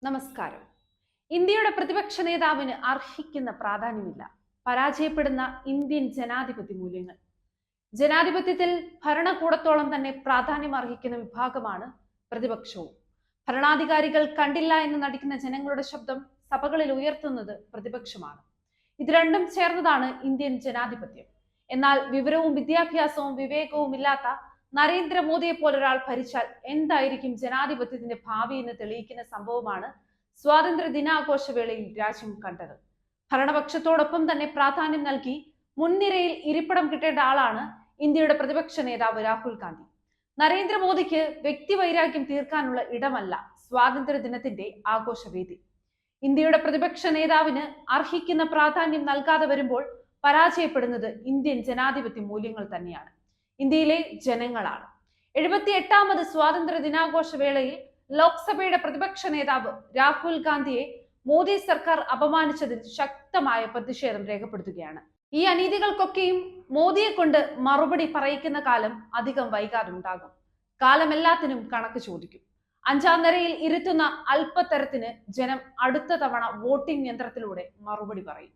നമസ്കാരം. ഇന്ത്യയുടെ പ്രതിപക്ഷ നേതാവിന് അർഹിക്കുന്ന പ്രാധാന്യമില്ല. പരാജയപ്പെടുന്ന ഇന്ത്യൻ ജനാധിപത്യ മൂല്യങ്ങൾ. ജനാധിപത്യത്തിൽ ഭരണകൂടത്തോളം തന്നെ പ്രാധാന്യം അർഹിക്കുന്ന വിഭാഗമാണ് പ്രതിപക്ഷവും. ഭരണാധികാരികൾ കണ്ടില്ല എന്ന് നടിക്കുന്ന ജനങ്ങളുടെ ശബ്ദം സഭകളിൽ ഉയർത്തുന്നത് പ്രതിപക്ഷമാണ്. ഇത് രണ്ടും ചേർന്നതാണ് ഇന്ത്യൻ ജനാധിപത്യം. എന്നാൽ വിവരവും വിദ്യാഭ്യാസവും വിവേകവും ഇല്ലാത്ത നരേന്ദ്രമോദിയെ പോലൊരാൾ ഭരിച്ചാൽ എന്തായിരിക്കും ജനാധിപത്യത്തിന്റെ ഭാവി എന്ന് തെളിയിക്കുന്ന സംഭവമാണ് സ്വാതന്ത്ര്യ ദിനാഘോഷവേളയിൽ രാജ്യം കണ്ടത്. ഭരണപക്ഷത്തോടൊപ്പം തന്നെ പ്രാധാന്യം നൽകി മുൻനിരയിൽ ഇരിപ്പിടം കിട്ടേണ്ട ആളാണ് ഇന്ത്യയുടെ പ്രതിപക്ഷ നേതാവ് രാഹുൽ ഗാന്ധി. നരേന്ദ്രമോദിക്ക് വ്യക്തിവൈരാഗ്യം തീർക്കാനുള്ള ഇടമല്ല സ്വാതന്ത്ര്യ ദിനത്തിന്റെ ആഘോഷവേദി. ഇന്ത്യയുടെ പ്രതിപക്ഷ നേതാവിന് അർഹിക്കുന്ന പ്രാധാന്യം നൽകാതെ വരുമ്പോൾ പരാജയപ്പെടുന്നത് ഇന്ത്യൻ ജനാധിപത്യ മൂല്യങ്ങൾ തന്നെയാണ്, ഇന്ത്യയിലെ ജനങ്ങളാണ്. 78ാമത് സ്വാതന്ത്ര്യ ദിനാഘോഷ വേളയിൽ ലോക്സഭയുടെ പ്രതിപക്ഷ നേതാവ് രാഹുൽ ഗാന്ധിയെ മോദി സർക്കാർ അപമാനിച്ചതിൽ ശക്തമായ പ്രതിഷേധം രേഖപ്പെടുത്തുകയാണ്. ഈ അനീതികൾക്കൊക്കെയും മോദിയെ കൊണ്ട് മറുപടി പറയിക്കുന്ന കാലം അധികം വൈകാതെ ഉണ്ടാകും. കാലം എല്ലാത്തിനും കണക്ക് ചോദിക്കും. 5ാം നിരയിൽ ഇരുത്തുന്ന അല്പത്തരത്തിന് ജനം അടുത്ത തവണ വോട്ടിംഗ് യന്ത്രത്തിലൂടെ മറുപടി പറയും.